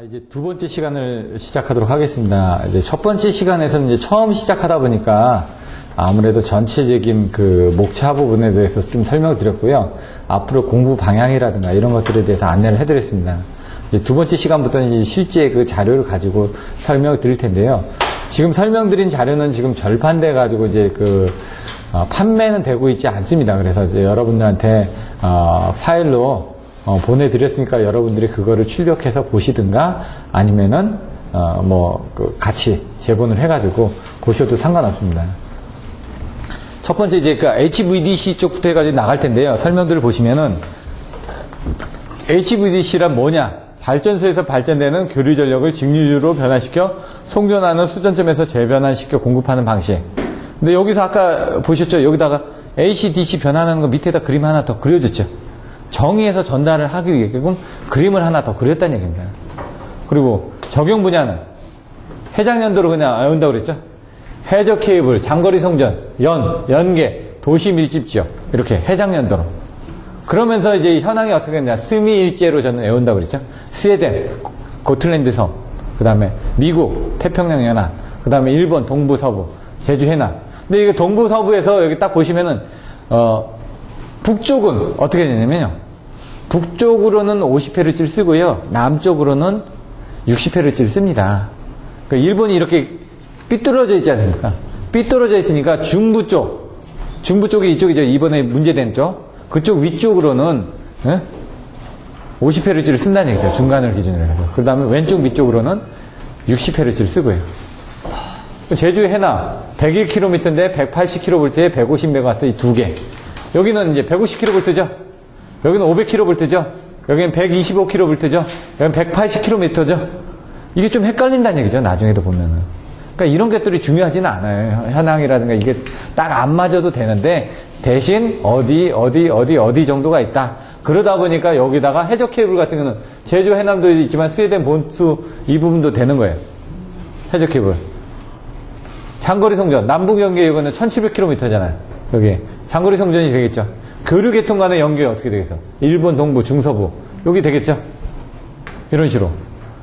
이제 두 번째 시간을 시작하도록 하겠습니다. 이제 첫 번째 시간에서는 이제 처음 시작하다 보니까 아무래도 전체적인 그 목차 부분에 대해서 좀 설명을 드렸고요. 앞으로 공부 방향이라든가 이런 것들에 대해서 안내를 해드렸습니다. 이제 두 번째 시간부터는 이제 실제 그 자료를 가지고 설명을 드릴 텐데요. 지금 설명드린 자료는 지금 절판돼 가지고 이제 그 판매는 되고 있지 않습니다. 그래서 이제 여러분들한테 파일로 보내드렸으니까 여러분들이 그거를 출력해서 보시든가 아니면은 같이 제본을 해가지고 보셔도 상관없습니다. 첫 번째 이제 그 HVDC 쪽부터 해가지고 나갈 텐데요. 설명들을 보시면은 HVDC란 뭐냐? 발전소에서 발전되는 교류 전력을 직류주로 변환시켜 송전하는 수전점에서 재변환시켜 공급하는 방식. 근데 여기서 아까 보셨죠? 여기다가 AC/DC 변환하는 거 밑에다 그림 하나 더 그려줬죠? 정의해서 전달을 하기 위해서 그림을 하나 더 그렸다는 얘기입니다. 그리고 적용 분야는 해장연도로 그냥 외운다고 그랬죠? 해저 케이블, 장거리 송전, 연계, 도시 밀집 지역 이렇게 해장연도로. 그러면서 이제 현황이 어떻게 되냐? 스미일제로 저는 외운다고 그랬죠? 스웨덴, 고틀랜드 섬, 그 다음에 미국, 태평양 연안, 그 다음에 일본 동부 서부, 제주 해남. 근데 이게 동부 서부에서 여기 딱 보시면은 북쪽은 어떻게 되냐면요. 북쪽으로는 50Hz를 쓰고요. 남쪽으로는 60Hz를 씁니다. 그러니까 일본이 이렇게 삐뚤어져 있지 않습니까? 삐뚤어져 있으니까 중부 쪽이 이쪽이죠. 이번에 문제된 쪽. 그쪽 위쪽으로는 50Hz를 쓴다는 얘기죠. 중간을 기준으로 해서. 그 다음에 왼쪽 밑쪽으로는 60Hz를 쓰고요. 제주 해남 101km인데 180kV에 150MW 이 두 개. 여기는 이제 150kV죠. 여기는 500kV죠. 여기는 125kV죠. 여기는 180km죠. 이게 좀 헷갈린다는 얘기죠. 나중에도 보면은. 그러니까 이런 것들이 중요하지는 않아요. 현황이라든가 이게 딱 안 맞아도 되는데 대신 어디 정도가 있다. 그러다 보니까 여기다가 해저 케이블 같은 경우는 제주 해남도 있지만 스웨덴 본수 이 부분도 되는 거예요. 해저 케이블. 장거리 송전. 남북 연계 이거는 1700km잖아요. 여기. 장거리 송전이 되겠죠. 교류 계통 간의 연결이 어떻게 되겠어? 일본 동부, 중서부. 여기 되겠죠? 이런 식으로.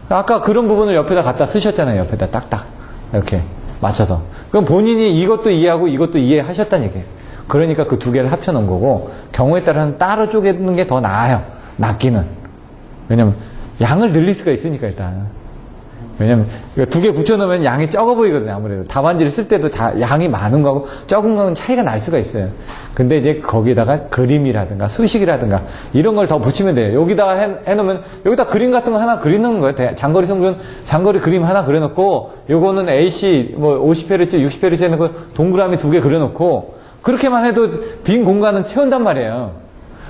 아까 그런 부분을 옆에다 갖다 쓰셨잖아요. 옆에다 딱딱. 이렇게 맞춰서. 그럼 본인이 이것도 이해하고 이것도 이해하셨다는 얘기예요. 그러니까 그 두 개를 합쳐 놓은 거고, 경우에 따라서는 따로 쪼개는 게 더 나아요. 낫기는. 왜냐면, 양을 늘릴 수가 있으니까, 일단. 왜냐면, 두 개 붙여놓으면 양이 적어 보이거든요, 아무래도. 답안지를 쓸 때도 다 양이 많은 거하고 적은 거는 차이가 날 수가 있어요. 근데 이제 거기다가 그림이라든가 수식이라든가 이런 걸 더 붙이면 돼요. 여기다가 해놓으면, 여기다 그림 같은 거 하나 그리는 거예요. 장거리 송전, 장거리 그림 하나 그려놓고, 요거는 AC, 50Hz, 60Hz 해놓고, 동그라미 두 개 그려놓고, 그렇게만 해도 빈 공간은 채운단 말이에요.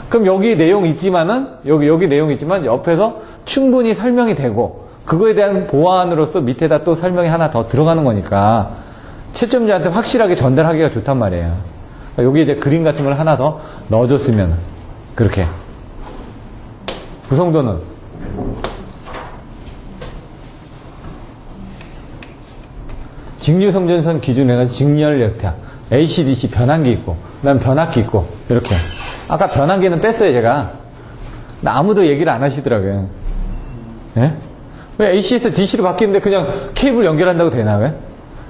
그럼 여기 내용 있지만은, 여기 내용 있지만, 옆에서 충분히 설명이 되고, 그거에 대한 보완으로서 밑에다 또 설명이 하나 더 들어가는 거니까 채점자한테 확실하게 전달하기가 좋단 말이에요. 여기 이제 그림 같은 걸 하나 더 넣어줬으면 그렇게 구성도는 직류성전선 기준으로 해서 직렬역타 AC/DC 변환기 있고 그 다음에 변압기 있고 이렇게 아까 변환기는 뺐어요 제가. 아무도 얘기를 안 하시더라고요. 예? 왜 AC에서 DC로 바뀌는데 그냥 케이블 연결한다고 되나요?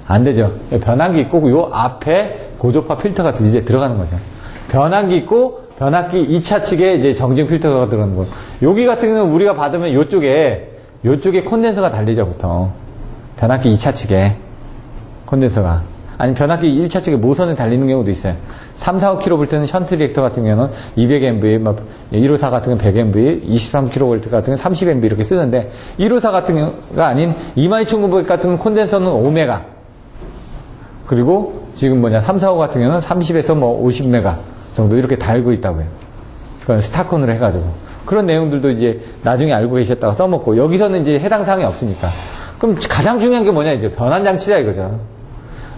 안 되죠. 변환기 있고 요 앞에 고조파 필터가 이제 들어가는 거죠. 변환기 있고 변압기 2차 측에 이제 정진 필터가 들어가는 거예요. 여기 같은 경우는 우리가 받으면 요쪽에 콘덴서가 달리죠 보통. 변압기 2차 측에 콘덴서가. 아니 변압기 1차 측에 모선에 달리는 경우도 있어요. 3, 4, 5kV는 션트 리액터 같은 경우는 200MV, 154 같은 경우는 100MV, 23kV 같은 경우는 30MV 이렇게 쓰는데 154 같은 경우가 아닌 22900 같은 경우는 콘덴서는 5메가 그리고 지금 345 같은 경우는 30에서 50메가 정도 이렇게 달고 있다고요. 그건 스타콘으로 해가지고 그런 내용들도 이제 나중에 알고 계셨다가 써먹고 여기서는 이제 해당 사항이 없으니까 그럼 가장 중요한 게 뭐냐 이제 변환장치다 이거죠.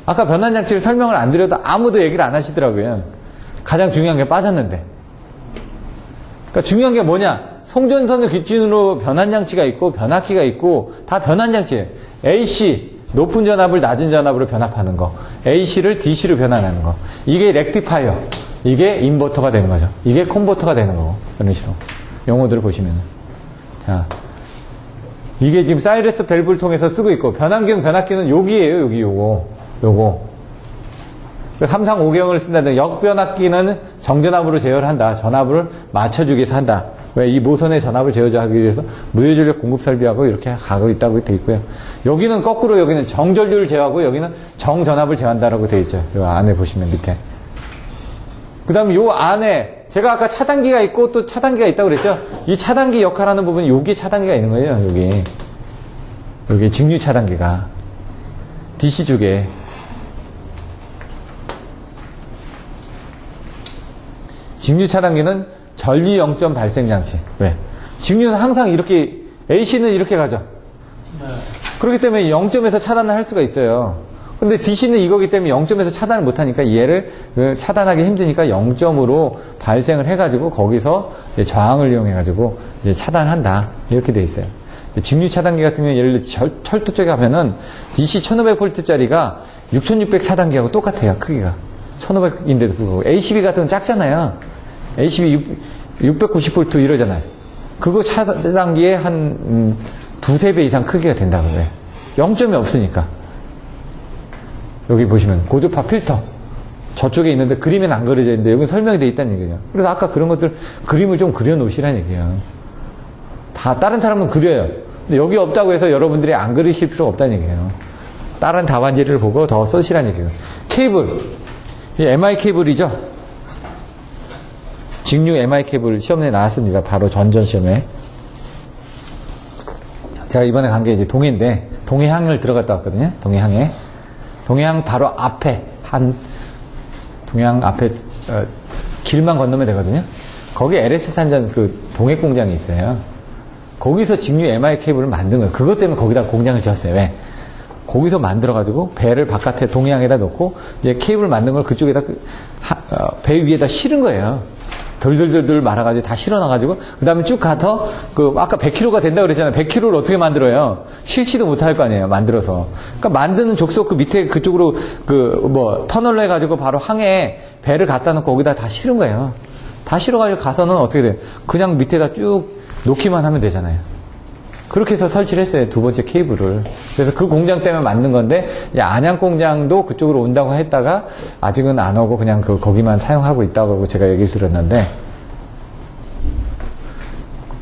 아까 변환장치를 설명을 안 드려도 아무도 얘기를 안 하시더라고요. 가장 중요한 게 빠졌는데. 그러니까 중요한 게 뭐냐? 송전선을 기준으로 변환장치가 있고 변압기가 있고 다 변환장치예요. AC, 높은 전압을 낮은 전압으로 변압하는 거. AC를 DC로 변환하는 거. 이게 렉티파이어. 이게 인버터가 되는 거죠. 이게 컨버터가 되는 거고. 이런 식으로. 용어들을 보시면은. 자, 이게 지금 사이러스 밸브를 통해서 쓰고 있고, 변압기는 여기에요, 여기 요거. 335경을 쓴다든 역변압기는 정전압으로 제어를 한다. 전압을 맞춰주기 위해서 한다. 왜? 이 모선의 전압을 제어하기 위해서 무효전력 공급 설비하고 이렇게 가고 있다고 되어 있고요. 여기는 거꾸로 여기는 정전류를 제어하고 여기는 정전압을 제어한다라고 되어 있죠. 요 안에 보시면 밑에. 그 다음에 요 안에 제가 아까 차단기가 있고 또 차단기가 있다고 그랬죠. 이 차단기 역할하는 부분이 여기 차단기가 있는 거예요. 여기 직류 차단기가 DC 쪽에. 직류 차단기는 전류 0점 발생 장치. 왜? 직류는 항상 이렇게, AC는 이렇게 가죠. 네. 그렇기 때문에 0점에서 차단을 할 수가 있어요. 근데 DC는 이거기 때문에 0점에서 차단을 못하니까 얘를 차단하기 힘드니까 0점으로 발생을 해가지고 거기서 저항을 이용해가지고 차단한다. 이렇게 돼 있어요. 직류 차단기 같은 경우는 예를 들어 철도 쪽에 가면은 DC 1500V짜리가 6600 차단기하고 똑같아요. 크기가. 1500인데도 불구하고. ACB 같은 건 작잖아요. ACB 690V 이러잖아요. 그거 차단기에 한 두세 배 이상 크기가 된다고 그래요. 0점이 없으니까. 여기 보시면 고주파 필터. 저쪽에 있는데 그림엔 안 그려져 있는데 여기는 설명이 되어 있다는 얘기예요. 그래서 아까 그런 것들 그림을 좀 그려 놓으시라는 얘기예요. 다 다른 사람은 그려요. 근데 여기 없다고 해서 여러분들이 안 그리실 필요가 없다는 얘기예요. 다른 답안지를 보고 더 쓰시라는 얘기예요. 케이블. 이 MI 케이블이죠. 직류 MI 케이블 시험에 나왔습니다. 바로 전전 시험에. 제가 이번에 간 게 이제 동해인데, 동해항을 들어갔다 왔거든요. 동해항에. 동해항 바로 앞에, 동해항 앞에, 길만 건너면 되거든요. 거기 LS 산전 동해 공장이 있어요. 거기서 직류 MI 케이블을 만든 거예요. 그것 때문에 거기다 공장을 지었어요. 왜? 거기서 만들어가지고 배를 바깥에 동해항에다 놓고 이제 케이블 만든 걸 그쪽에다 배 위에다 실은 거예요. 덜덜덜 말아가지고 다 실어놔가지고 그 다음에 쭉 가서 아까 100kg가 된다고 그랬잖아요. 100kg를 어떻게 만들어요? 실지도 못할 거 아니에요. 만들어서. 그러니까 만드는 족속 그 밑에 그쪽으로 터널로 해가지고 바로 항에 배를 갖다 놓고 거기다 다 실은 거예요. 다 실어가지고 가서는 어떻게 돼요? 그냥 밑에다 쭉 놓기만 하면 되잖아요. 그렇게 해서 설치를 했어요. 두 번째 케이블을. 그래서 그 공장 때문에 만든 건데 안양 공장도 그쪽으로 온다고 했다가 아직은 안 오고 그냥 거기만 사용하고 있다고 제가 얘기를 들었는데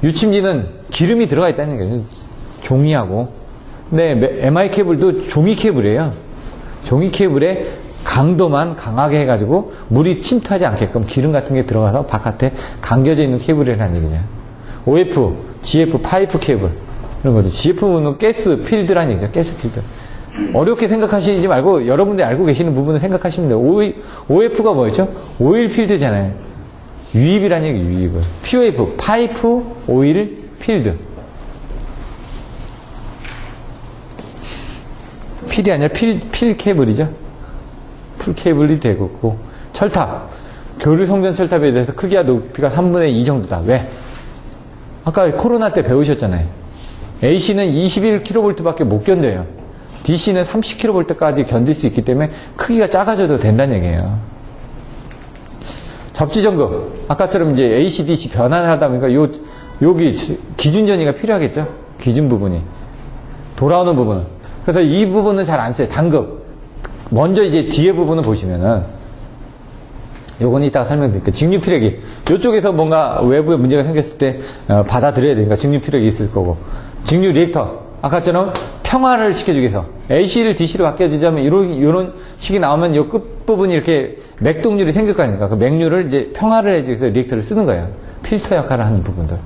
유침기는 기름이 들어가 있다는 거예요. 종이하고. 근데 MI 케이블도 종이 케이블이에요. 종이 케이블에 강도만 강하게 해가지고 물이 침투하지 않게끔 기름 같은 게 들어가서 바깥에 감겨져 있는 케이블이라는 얘기죠. OF, GF 파이프 케이블. 이런 거죠. GF는 가스 필드라는 얘기죠. 가스 필드. 어렵게 생각하시지 말고 여러분들이 알고 계시는 부분을 생각하시면 돼요. OF가 뭐였죠? 오일 필드잖아요. 유입이라는 얘기, 유입을. POF, 파이프 오일 필드. 필이 아니라 필 케이블이죠. 풀 케이블이 되고 있고. 철탑. 교류 송전 철탑에 대해서 크기와 높이가 3분의 2 정도다. 왜? 아까 코로나 때 배우셨잖아요. AC는 21kV밖에 못 견뎌요. DC는 30kV까지 견딜 수 있기 때문에 크기가 작아져도 된다는 얘기예요. 접지전극. 아까처럼 이제 AC, DC 변환을 하다 보니까 여기 기준 전이가 필요하겠죠? 기준 부분이. 돌아오는 부분은. 그래서 이 부분은 잘 안 써요. 단극. 먼저 이제 뒤에 부분을 보시면은 요건 이따가 설명드릴게요. 직류 피력이. 이쪽에서 뭔가 외부에 문제가 생겼을 때 받아들여야 되니까 직류 피력이 있을 거고. 직류 리액터. 아까처럼 평화를 시켜주기 위해서. AC를 DC로 바꿔주자면 이런 식이 나오면 이 끝부분이 이렇게 맥동률이 생길 거 아닙니까? 그 맥률을 이제 평화를 해주기 위해서 리액터를 쓰는 거예요. 필터 역할을 하는 부분들.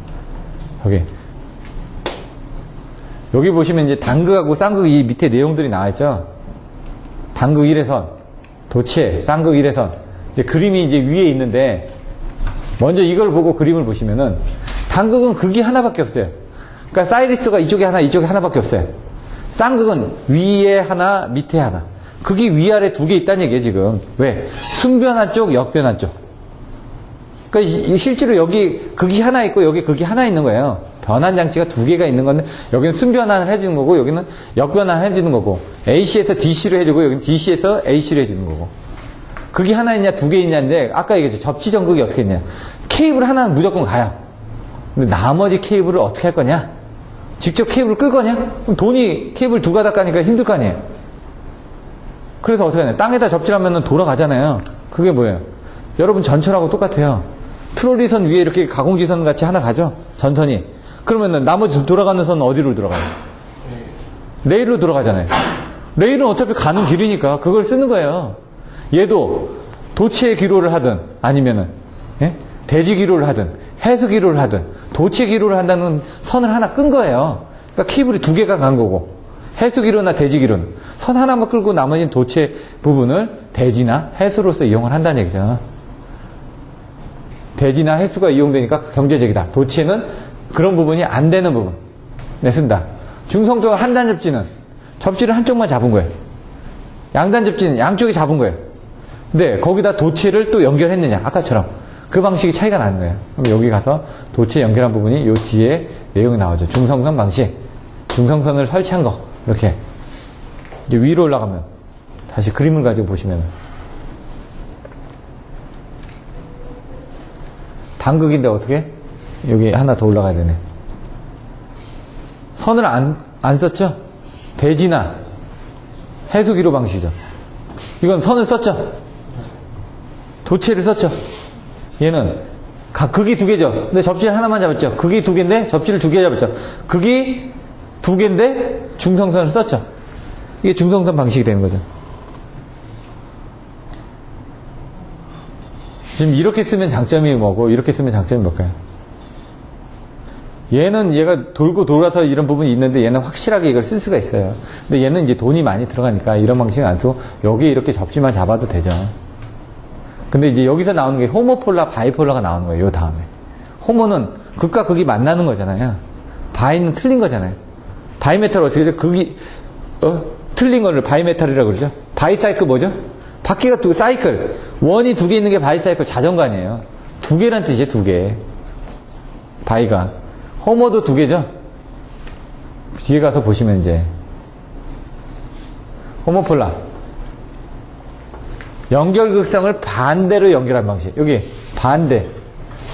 여기 보시면 이제 단극하고 쌍극 이 밑에 내용들이 나와있죠? 단극 1회선, 도체, 쌍극 1회선. 그림이 이제 위에 있는데, 먼저 이걸 보고 그림을 보시면은, 단극은 극이 하나밖에 없어요. 그러니까 사이리스가 이쪽에 하나, 이쪽에 하나밖에 없어요. 쌍극은 위에 하나, 밑에 하나. 극이 위아래 두 개 있다는 얘기예요, 지금. 왜? 순변화 쪽, 역변화 쪽. 그러니까 실제로 여기 극이 하나 있고, 여기 극이 하나 있는 거예요. 변환 장치가 두 개가 있는 건데, 여기는 순변환을 해주는 거고, 여기는 역변환을 해주는 거고, AC에서 DC로 해주고, 여기는 DC에서 AC로 해주는 거고. 극이 하나 있냐, 두 개 있냐인데, 아까 얘기했죠. 접지전극이 어떻게 했냐. 케이블 하나는 무조건 가요. 근데 나머지 케이블을 어떻게 할 거냐? 직접 케이블을 끌 거냐? 그럼 돈이 케이블 두 가닥 가니까 힘들 거 아니에요. 그래서 어떻게 하냐? 땅에다 접질하면 돌아가잖아요. 그게 뭐예요? 여러분 전철하고 똑같아요. 트롤리선 위에 이렇게 가공지선 같이 하나 가죠? 전선이. 그러면은 나머지 돌아가는 선은 어디로 돌아가요? 레일로 돌아가잖아요. 레일은 어차피 가는 길이니까 그걸 쓰는 거예요. 얘도 도체 기로를 하든 아니면은 대지 기로를 하든 해수 기로를 하든 도체 기로를 한다는 선을 하나 끈 거예요. 그러니까 케이블이 두 개가 간 거고 해수 기로나 대지 기로는 선 하나만 끌고 나머지는 도체 부분을 대지나 해수로서 이용을 한다는 얘기죠. 대지나 해수가 이용되니까 경제적이다. 도체는 그런 부분이 안 되는 부분. 네, 쓴다. 중성적 한단 접지는 접지를 한쪽만 잡은 거예요. 양단 접지는 양쪽이 잡은 거예요. 근데 거기다 도체를 또 연결했느냐. 아까처럼. 그 방식이 차이가 나는 거예요. 그럼 여기 가서 도체 연결한 부분이 요 뒤에 내용이 나오죠. 중성선 방식. 중성선을 설치한 거. 이렇게. 이제 위로 올라가면 다시 그림을 가지고 보시면 당극인데 어떻게? 여기 하나 더 올라가야 되네. 선을 안 썼죠? 대지나 해수기로 방식이죠. 이건 선을 썼죠? 도체를 썼죠? 얘는 극이 두 개죠. 근데 접지를 하나만 잡았죠. 극이 두 개인데 접지를 두 개 잡았죠. 극이 두 개인데 중성선을 썼죠. 이게 중성선 방식이 되는 거죠. 지금 이렇게 쓰면 장점이 뭐고 이렇게 쓰면 장점이 뭘까요? 얘는 얘가 돌고 돌아서 이런 부분이 있는데 얘는 확실하게 이걸 쓸 수가 있어요. 근데 얘는 이제 돈이 많이 들어가니까 이런 방식은 안 쓰고 여기 이렇게 접지만 잡아도 되죠. 근데 이제 여기서 나오는 게 호모폴라, 바이폴라가 나오는 거예요. 요 다음에. 호모는 극과 극이 만나는 거잖아요. 바이는 틀린 거잖아요. 바이메탈 어떻게 되죠? 극이 틀린 거를 바이메탈이라고 그러죠. 바이사이클 뭐죠? 바퀴가 사이클. 원이 두 개 있는 게 바이사이클 자전거 아니에요. 두 개란 뜻이에요. 두 개. 바이가. 호모도 두 개죠. 뒤에 가서 보시면 이제 호모폴라. 연결극성을 반대로 연결한 방식. 여기 반대로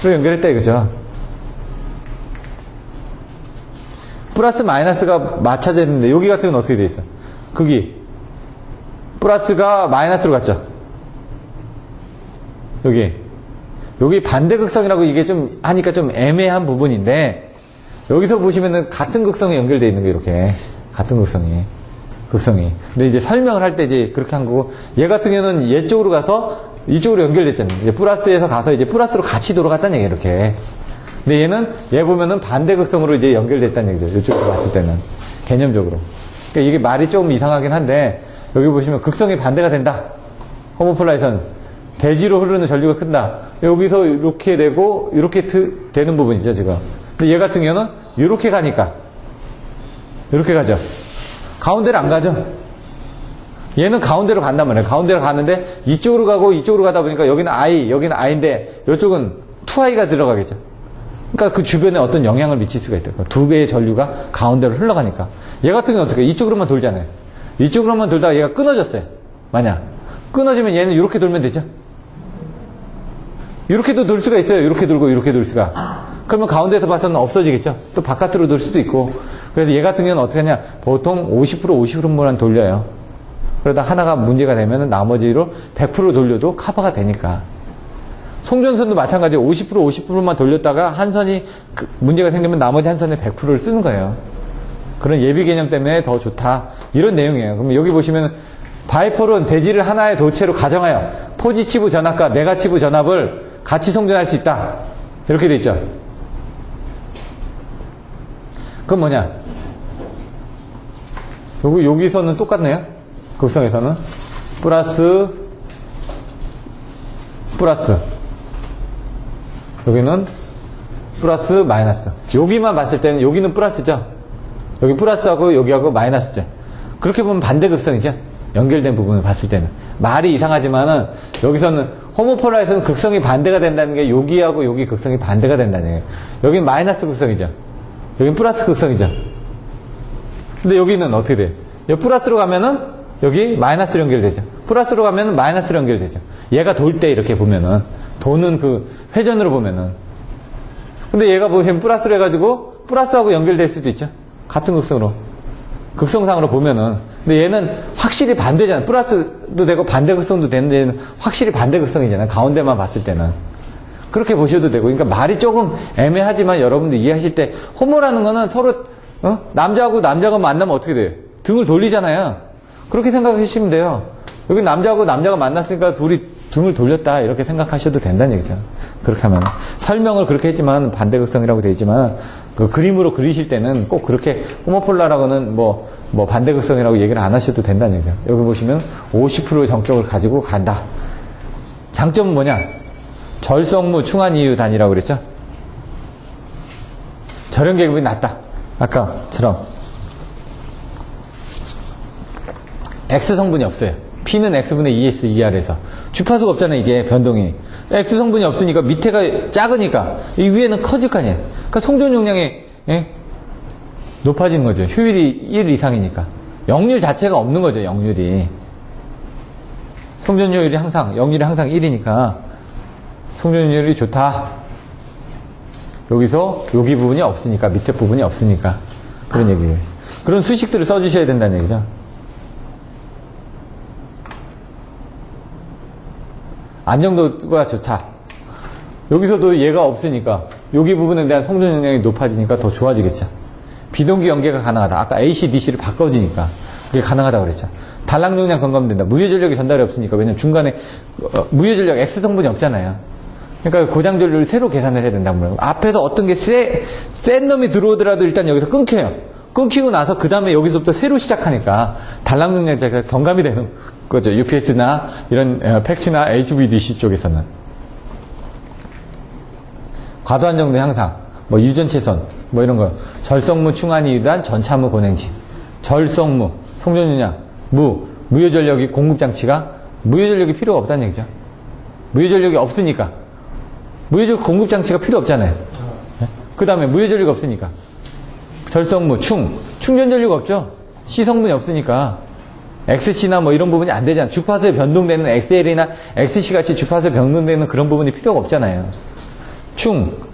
연결했다 이거죠. 플러스 마이너스가 맞춰져 있는데 여기 같은 건 어떻게 돼 있어? 극이 플러스가 마이너스로 갔죠. 여기 반대극성이라고 이게 좀 하니까 좀 애매한 부분인데 여기서 보시면은 같은 극성이 연결되어 있는 게 이렇게 같은 극성이. 근데 이제 설명을 할 때 이제 그렇게 한 거고 얘 같은 경우는 얘 쪽으로 가서 이쪽으로 연결됐잖아요. 이제 플러스에서 가서 이제 플러스로 같이 돌아갔다는 얘기 이렇게. 근데 얘는 얘 보면은 반대 극성으로 이제 연결됐다는 얘기죠. 이쪽으로 봤을 때는 개념적으로. 그러니까 이게 말이 조금 이상하긴 한데 여기 보시면 극성이 반대가 된다. 호모폴라에서는 대지로 흐르는 전류가 큰다. 여기서 이렇게 되고 이렇게 되는 부분이죠 지금. 근데 얘 같은 경우는 이렇게 가니까 이렇게 가죠. 가운데를 안 가죠. 얘는 가운데로 간단 말이에요. 가운데로 가는데 이쪽으로 가고 이쪽으로 가다 보니까 여기는 I, 여기는 I인데 이쪽은 2I가 들어가겠죠. 그러니까 그 주변에 어떤 영향을 미칠 수가 있다. 두 개의 전류가 가운데로 흘러가니까. 얘 같은 경우는 어떻게 이쪽으로만 돌잖아요. 이쪽으로만 돌다가 얘가 끊어졌어요. 만약 끊어지면 얘는 이렇게 돌면 되죠. 이렇게도 돌 수가 있어요. 이렇게 돌고 이렇게 돌 수가. 그러면 가운데에서 봐서는 없어지겠죠. 또 바깥으로 돌 수도 있고. 그래서 얘 같은 경우는 어떻게 하냐. 보통 50%만 돌려요. 그러다 하나가 문제가 되면 나머지로 100% 돌려도 커버가 되니까. 송전선도 마찬가지로 50%만 돌렸다가 한 선이 문제가 생기면 나머지 한 선에 100%를 쓰는 거예요. 그런 예비 개념 때문에 더 좋다. 이런 내용이에요. 그럼 여기 보시면 바이폴은 대지를 하나의 도체로 가정하여 포지티브 전압과 네거티브 전압을 같이 송전할 수 있다. 이렇게 돼 있죠. 그건 뭐냐? 여기서는 똑같네요. 극성에서는 플러스 여기는 플러스 마이너스. 여기만 봤을 때는 여기는 플러스죠. 여기 플러스하고 여기하고 마이너스죠. 그렇게 보면 반대 극성이죠. 연결된 부분을 봤을 때는. 말이 이상하지만은 여기서는 호모폴라에서는 극성이 반대가 된다는 게 여기하고 여기 극성이 반대가 된다는 거예요. 여기는 마이너스 극성이죠. 여기는 플러스 극성이죠. 근데 여기는 어떻게 돼요? 여기 플러스로 가면은 여기 마이너스로 연결되죠. 플러스로 가면은 마이너스로 연결되죠. 얘가 돌 때 이렇게 보면은 도는 그 회전으로 보면은. 근데 얘가 보시면 플러스로 해가지고 플러스하고 연결될 수도 있죠. 같은 극성으로. 극성상으로 보면은. 근데 얘는 확실히 반대잖아. 플러스도 되고 반대 극성도 되는데 얘는 확실히 반대 극성이잖아. 가운데만 봤을 때는. 그렇게 보셔도 되고. 그러니까 말이 조금 애매하지만 여러분들 이해하실 때 호모라는 거는 서로 남자하고 남자가 만나면 어떻게 돼요? 등을 돌리잖아요. 그렇게 생각하시면 돼요. 여기 남자하고 남자가 만났으니까 둘이 등을 돌렸다 이렇게 생각하셔도 된다는 얘기죠. 그렇게 하면 설명을 그렇게 했지만 반대극성이라고 되어 있지만 그 그림으로 그리실 때는 꼭 그렇게 호모폴라라고는 뭐 반대극성이라고 얘기를 안 하셔도 된다는 얘기죠. 여기 보시면 50%의 전격을 가지고 간다. 장점은 뭐냐? 절성무 충한 이유 단위라고 그랬죠. 절연 계급이 낮다. 아까처럼 X 성분이 없어요. P는 X분의 2S 2R에서 주파수가 없잖아요. 이게 변동이 X 성분이 없으니까 밑에가 작으니까 이 위에는 커질 거 아니에요. 그러니까 송전 용량이 높아지는 거죠. 효율이 1 이상이니까 역률 자체가 없는 거죠. 역률이 송전 효율이 항상 역률이 항상 1이니까 송전 효율이 좋다. 여기서 여기 부분이 없으니까 밑에 부분이 없으니까 그런 얘기예요. 그런 수식들을 써주셔야 된다는 얘기죠. 안정도가 좋다. 여기서도 얘가 없으니까 여기 부분에 대한 송전 용량이 높아지니까 더 좋아지겠죠. 비동기 연계가 가능하다. 아까 AC, DC를 바꿔주니까 그게 가능하다고 그랬죠. 단락 용량 건감된다. 무효전력이 전달이 없으니까. 왜냐면 중간에 무효전력 X 성분이 없잖아요. 그러니까 고장 전류를 새로 계산을 해야 된다고 그래요. 앞에서 어떤 게 센 놈이 들어오더라도 일단 여기서 끊겨요. 끊기고 나서 그 다음에 여기서부터 새로 시작하니까 단락 용량이 경감이 되는 거죠. UPS나 이런 팩츠나 HVDC 쪽에서는. 과도한 정도 향상, 뭐 유전체선, 뭐 이런 거. 절성무 충한이 유단 전차무 고냉지. 절성무, 송전 용량, 무효전력이 공급장치가 무효전력이 필요가 없다는 얘기죠. 무효전력이 없으니까. 무효전력 공급장치가 필요 없잖아요. 그 다음에 무효전력이 없으니까. 절성무, 충전전류가 없죠. C 성분이 없으니까. XC나 뭐 이런 부분이 안 되잖아요. 주파수에 변동되는 XL이나 XC 같이 주파수에 변동되는 그런 부분이 필요가 없잖아요.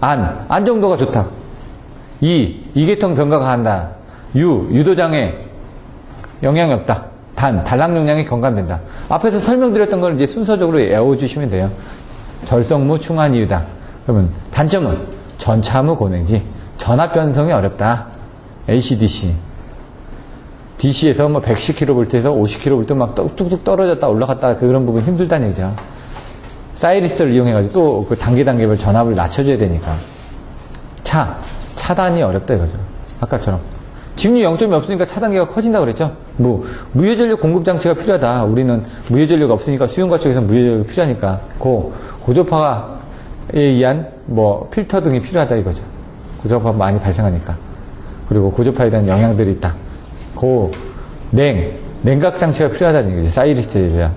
안 정도가 좋다. 이계통 변화가 한다. 유도장애 영향이 없다. 단락 용량이 경감된다. 앞에서 설명드렸던 걸 이제 순서적으로 외워주시면 돼요. 절성무 충한 이유다. 그러면 단점은 전차무 고냉지. 전압 변성이 어렵다. AC/DC. DC에서 뭐 110kV에서 50kV 막 뚝뚝 떨어졌다 올라갔다 그런 부분 힘들다는 얘기죠. 사이리스트를 이용해가지고 또 그 단계별 전압을 낮춰줘야 되니까. 차단이 어렵다 이거죠. 아까처럼. 직류 0점이 없으니까 차단계가 커진다고 그랬죠. 무효전력 공급장치가 필요하다. 우리는 무효전력 없으니까 수용과 쪽에서 무효전력이 필요하니까 고저파에 의한 뭐 필터 등이 필요하다 이거죠. 고저파가 많이 발생하니까. 그리고 고저파에 대한 영향들이 있다. 냉각 장치가 필요하다는 얘기죠. 사이리스트에 대한.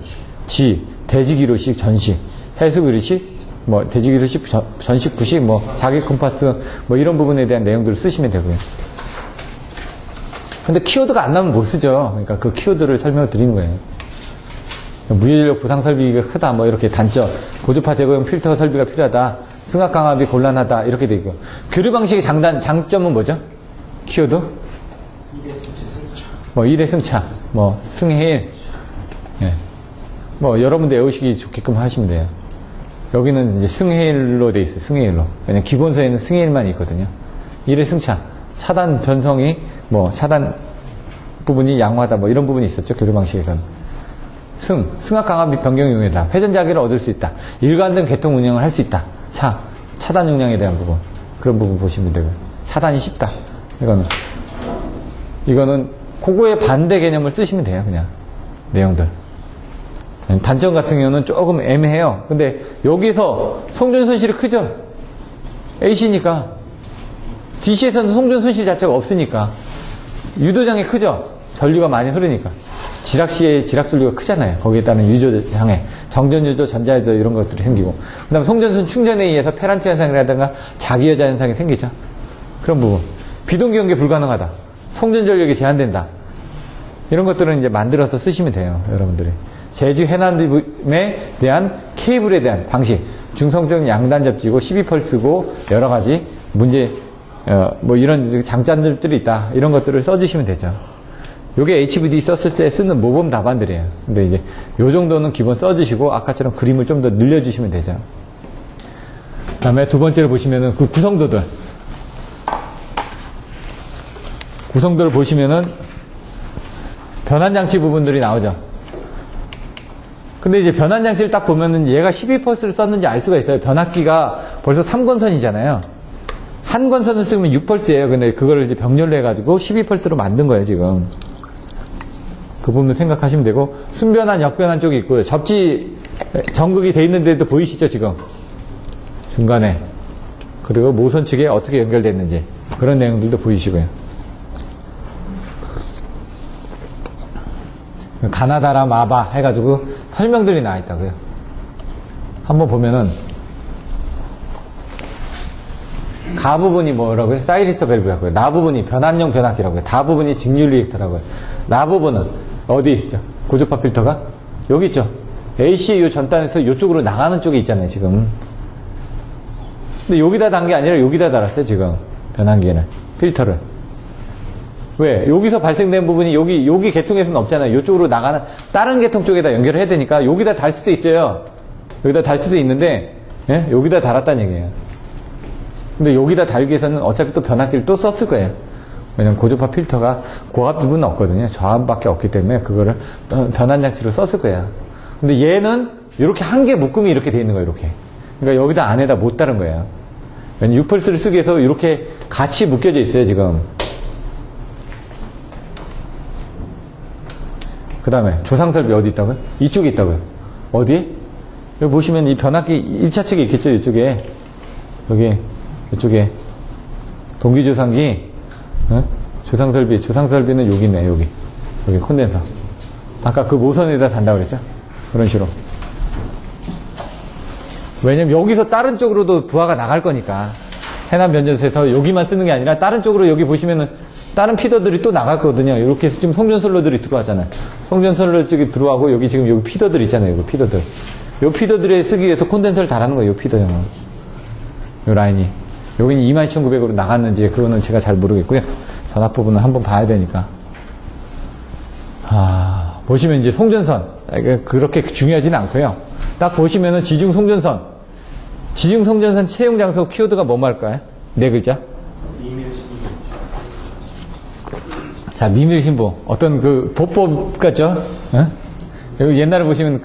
대지기로식 전식, 해수기로식, 뭐 대지기로식 전식 부식, 뭐 자기 컴파스 뭐 이런 부분에 대한 내용들을 쓰시면 되고요. 근데 키워드가 안 나오면 못 쓰죠. 그러니까 그 키워드를 설명을 드리는 거예요. 무효전력 보상 설비가 크다, 뭐 이렇게 단점, 고주파 제거용 필터 설비가 필요하다, 승합 강압이 곤란하다 이렇게 되고. 교류 방식의 장점은 뭐죠? 키워드? 뭐 1의 승차, 뭐 승해일, 뭐 여러분들 외우시기 좋게끔 하시면 돼요. 여기는 이제 승해일로 돼 있어요. 승해일로. 왜냐면 기본서에는 승해일만 있거든요. 1의 승차, 차단 변성이 뭐 차단 부분이 양호하다 뭐 이런 부분이 있었죠. 교류 방식에서는. 승합 강압 및 변경 용이다. 회전 자기를 얻을 수 있다. 일관된 개통 운영을 할 수 있다. 차단 용량에 대한 부분. 그런 부분 보시면 되고요. 차단이 쉽다. 이거는 그거의 반대 개념을 쓰시면 돼요. 그냥 내용들. 단점 같은 경우는 조금 애매해요. 근데 여기서 송전 손실이 크죠. AC니까. DC에서는 송전 손실 자체가 없으니까. 유도장애 크죠. 전류가 많이 흐르니까. 지락시에 지락 전류가 크잖아요. 거기에 따른 유도장애, 정전유도, 전자유도 이런 것들이 생기고. 그 다음에 송전선 충전에 의해서 페란트 현상이라든가 자기여자 현상이 생기죠. 그런 부분. 비동기 연계 불가능하다. 송전 전력이 제한된다. 이런 것들은 이제 만들어서 쓰시면 돼요. 여러분들이. 제주 해남에 대한 케이블에 대한 방식. 중성적 양단 접지고 12펄스고 여러 가지 문제 뭐 이런 장단점들이 있다. 이런 것들을 써주시면 되죠. 요게 HVD 썼을 때 쓰는 모범 답안들이에요. 근데 이제 요 정도는 기본 써주시고 아까처럼 그림을 좀 더 늘려주시면 되죠. 그 다음에 두 번째로 보시면은 그 구성도들. 구성도를 보시면은 변환장치 부분들이 나오죠. 근데 이제 변환장치를 딱 보면은 얘가 12펄스를 썼는지 알 수가 있어요. 변압기가 벌써 3권선이잖아요. 한 권선을 쓰면 6펄스예요. 근데 그거를 이제 병렬로 해가지고 12펄스로 만든 거예요, 지금. 그 부분 생각하시면 되고, 순변환, 역변환 쪽이 있고요. 접지 전극이 돼 있는데도 보이시죠, 지금? 중간에. 그리고 모선 측에 어떻게 연결됐는지. 그런 내용들도 보이시고요. 가나다라 마바 해가지고 설명들이 나와 있다고요. 한번 보면은, 가 부분이 뭐라고요? 사이리스터 밸브라고요. 나 부분이 변환용 변압기라고요. 다 부분이 직률 리액터라고요. 나 부분은 어디에 있죠? 고주파 필터가? 여기 있죠? AC 요 전단에서 이쪽으로 나가는 쪽에 있잖아요, 지금. 근데 여기다 단 게 아니라 여기다 달았어요, 지금. 변환기에는. 필터를. 왜? 여기서 발생된 부분이 여기 계통에서는 없잖아요. 이쪽으로 나가는 다른 계통 쪽에다 연결을 해야 되니까 여기다 달 수도 있어요. 여기다 달 수도 있는데, 예? 여기다 달았다는 얘기예요. 근데 여기다 달기 위해서는 어차피 또 변압기를 또 썼을 거예요. 왜냐면 고주파 필터가 고압 부분은 없거든요. 저압밖에 없기 때문에 그거를 변환장치로 썼을 거예요. 근데 얘는 이렇게 한 개 묶음이 이렇게 돼 있는 거예요. 이렇게. 그러니까 여기다 안에다 못 다른 거예요. 왜냐면 6펄스를 쓰기 위해서 이렇게 같이 묶여져 있어요. 지금. 그 다음에 조상설비 어디 있다고요? 이쪽에 있다고요. 어디? 여기 보시면 이 변압기 1차 측에 있겠죠. 이쪽에. 여기. 이쪽에 동기조상기, 조상설비는 여기 있네, 여기 콘덴서. 아까 그 모선에다 단다고 그랬죠? 그런 식으로. 왜냐면 여기서 다른 쪽으로도 부하가 나갈 거니까. 해남 변전소에서 여기만 쓰는 게 아니라 다른 쪽으로 여기 보시면은 다른 피더들이 또 나갈 거거든요. 이렇게 해서 지금 송전솔로들이 들어왔잖아요. 송전솔로 쪽이 들어가고 여기 지금 여기 피더들 있잖아요. 여기 피더들. 요 피더들에 쓰기 위해서 콘덴서를 달아는 거예요. 요 피더는. 요 라인이. 여기는 22,900으로 나갔는지 그거는 제가 잘 모르겠고요. 전압 부분은 한번 봐야 되니까. 보시면 이제 송전선. 그렇게 중요하지는 않고요. 딱 보시면은 지중 송전선. 지중 송전선 채용 장소 키워드가 뭐 말까요? 네 글자. 자, 미밀신보. 어떤 그 보법 같죠? 여기 옛날에 보시면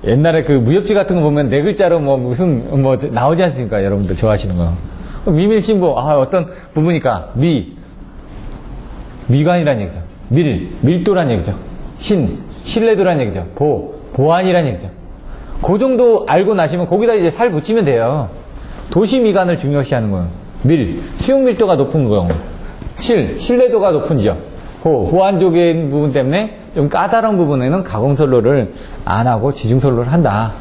옛날에 그 무협지 같은 거 보면 네 글자로 나오지 않습니까? 여러분들 좋아하시는 거. 미밀신보, 어떤 부분이니까, 미관이란 얘기죠. 밀도란 얘기죠. 신뢰도란 얘기죠. 보안이란 얘기죠. 그 정도 알고 나시면 거기다 이제 살 붙이면 돼요. 도시 미관을 중요시 하는 거예요. 수용 밀도가 높은 거. 신뢰도가 높은 지역. 보안적인 부분 때문에 좀 까다로운 부분에는 가공선로를 안 하고 지중선로를 한다.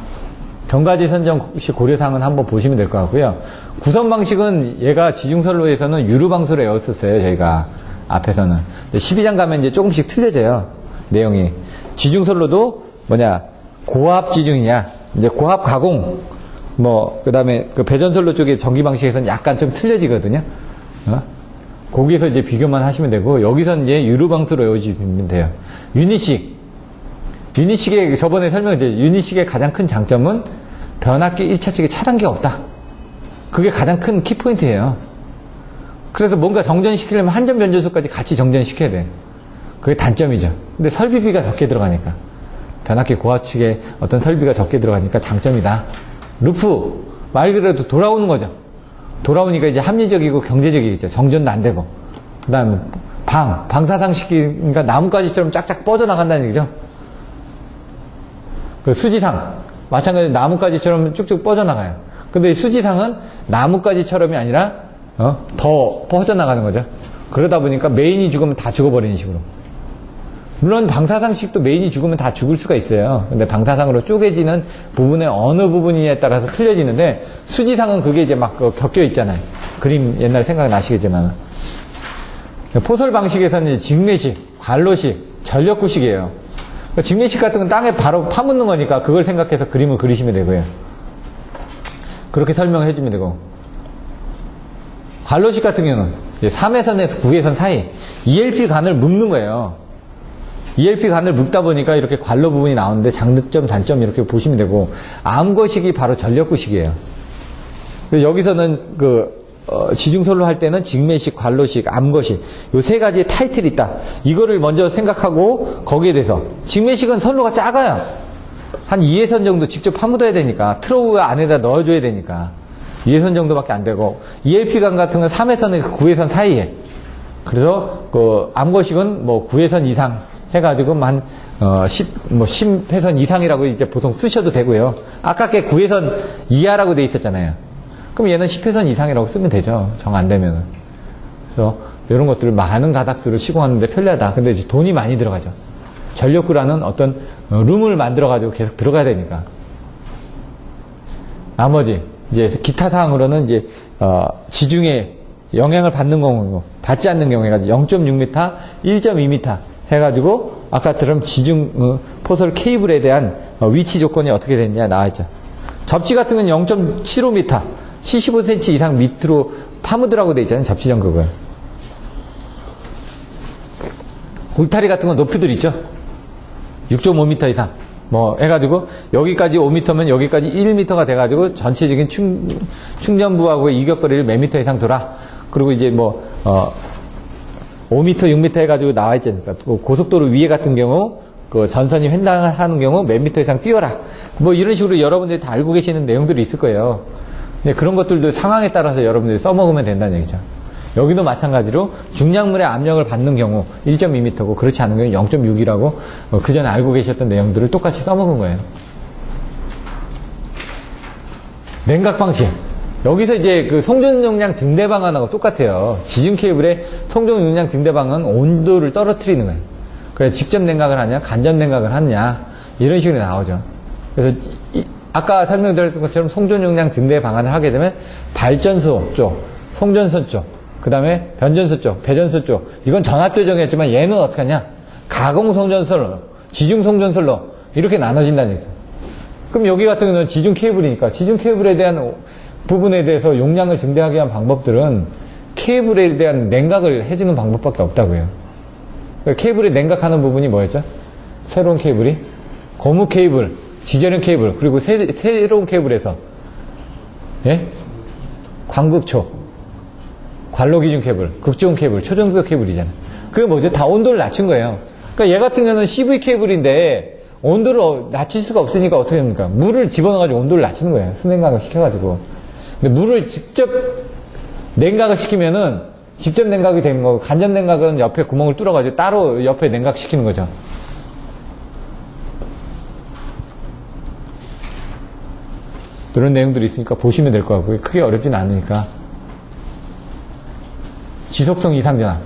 경과지 선정 시 고려사항은 한번 보시면 될 것 같고요. 구성 방식은 얘가 지중선로에서는 유루방수로 외웠었어요. 저희가 앞에서는. 12장 가면 이제 조금씩 틀려져요. 내용이. 지중선로도 고압 지중이냐, 이제 고압 가공, 그 다음에 그 배전선로 쪽의 전기 방식에서는 약간 좀 틀려지거든요. 거기서 이제 비교만 하시면 되고, 여기서는 이제 유루방수로 외워주시면 돼요. 유닛식의 저번에 설명드린 유닛식의 가장 큰 장점은 변압기 1차 측에 차단기가 없다. 그게 가장 큰 키포인트예요. 그래서 뭔가 정전시키려면 한전 변전소까지 같이 정전시켜야 돼. 그게 단점이죠. 근데 설비비가 적게 들어가니까. 변압기 고압 측에 어떤 설비가 적게 들어가니까 장점이다. 루프, 말 그대로 돌아오는 거죠. 돌아오니까 이제 합리적이고 경제적이겠죠. 정전도 안 되고. 그 다음에 방사상시키니까 나뭇가지처럼 쫙쫙 뻗어나간다는 얘기죠. 그 수지상, 마찬가지로 나뭇가지처럼 쭉쭉 뻗어나가요. 근데 이 수지상은 나뭇가지처럼이 아니라, 더 퍼져나가는 거죠. 그러다 보니까 메인이 죽으면 다 죽어버리는 식으로. 물론 방사상식도 메인이 죽으면 다 죽을 수가 있어요. 근데 방사상으로 쪼개지는 부분의 어느 부분이냐에 따라서 틀려지는데, 수지상은 그게 이제 막 겹쳐 있잖아요. 그림 옛날에 생각나시겠지만. 포설 방식에서는 직매식, 관로식, 전력구식이에요. 직매식 같은 건 땅에 바로 파묻는 거니까 그걸 생각해서 그림을 그리시면 되고요. 그렇게 설명을 해주면 되고. 관로식 같은 경우는 3회선에서 9회선 사이 ELP 간을 묶는 거예요. ELP 간을 묶다 보니까 이렇게 관로 부분이 나오는데 장점, 단점 이렇게 보시면 되고, 암거식이 바로 전력구식이에요. 여기서는 지중선로 할 때는 직매식, 관로식, 암거식 요 세 가지의 타이틀이 있다. 이거를 먼저 생각하고 거기에 대해서 직매식은 선로가 작아요. 한 2회선 정도 직접 파묻어야 되니까 트로우 안에다 넣어줘야 되니까 2회선 정도밖에 안 되고 ELP관 같은 건 3회선에서 9회선 사이에 그래서 암거식은 9회선 이상 해가지고 한 10회선 이상이라고 이제 보통 쓰셔도 되고요. 아까 게 9회선 이하라고 돼 있었잖아요. 그럼 얘는 10회선 이상이라고 쓰면 되죠. 정 안 되면은. 그래서 이런 것들을 많은 가닥들을 시공하는데 편리하다. 근데 이제 돈이 많이 들어가죠. 전력구라는 어떤 룸을 만들어가지고 계속 들어가야 되니까. 나머지, 이제 기타 사항으로는 이제, 지중해 영향을 받는 경우, 받지 않는 경우 해가지고 0.6m, 1.2m 해가지고 아까처럼 지중 포설 케이블에 대한 위치 조건이 어떻게 됐냐 나와있죠. 접지 같은 건 0.75m, 75cm 이상 밑으로 파묻으라고 돼 있잖아요. 접지 전극을. 울타리 같은 건 높이들 있죠. 6.5m 이상. 해가지고, 여기까지 5m면 여기까지 1m가 돼가지고, 전체적인 충전부하고 이격거리를 몇 미터 이상 돌아. 그리고 이제 5m, 6m 해가지고 나와있지 않습니까? 고속도로 위에 같은 경우, 전선이 횡단하는 경우 몇 미터 이상 뛰어라. 이런 식으로 여러분들이 다 알고 계시는 내용들이 있을 거예요. 근데 그런 것들도 상황에 따라서 여러분들이 써먹으면 된다는 얘기죠. 여기도 마찬가지로 중량물의 압력을 받는 경우 1.2m고 그렇지 않은 경우 0.6이라고 그 전에 알고 계셨던 내용들을 똑같이 써먹은 거예요. 냉각 방식. 여기서 이제 송전 용량 증대 방안하고 똑같아요. 지중 케이블의 송전 용량 증대 방안은 온도를 떨어뜨리는 거예요. 그래서 직접 냉각을 하냐, 간접 냉각을 하느냐, 이런 식으로 나오죠. 그래서 아까 설명드렸던 것처럼 송전 용량 증대 방안을 하게 되면 발전소 쪽, 송전선 쪽, 그 다음에 변전소 쪽, 배전소 쪽, 이건 전압 조정이었지만 얘는 어떻게 하냐? 가공 송전선로, 지중 송전선로, 이렇게 나눠진다는 얘기죠. 그럼 여기 같은 경우는 지중 케이블이니까, 지중 케이블에 대한 부분에 대해서 용량을 증대하기 위한 방법들은 케이블에 대한 냉각을 해주는 방법밖에 없다고요. 케이블에 냉각하는 부분이 뭐였죠? 새로운 케이블이? 고무 케이블, 지저형 케이블, 그리고 새로운 케이블에서, 예? 광극초, 관로기준 케이블, 극저온 케이블, 초정도 케이블이잖아요. 그게 뭐죠? 다 온도를 낮춘 거예요. 그러니까 얘 같은 경우는 CV 케이블인데 온도를 낮출 수가 없으니까 어떻게 됩니까? 물을 집어넣어가지고 온도를 낮추는 거예요. 수냉각을 시켜가지고. 근데 물을 직접 냉각을 시키면은 직접 냉각이 되는 거고, 간접 냉각은 옆에 구멍을 뚫어가지고 따로 옆에 냉각시키는 거죠. 그런 내용들이 있으니까 보시면 될 것 같고요. 크게 어렵진 않으니까. 지속성 이상 전압.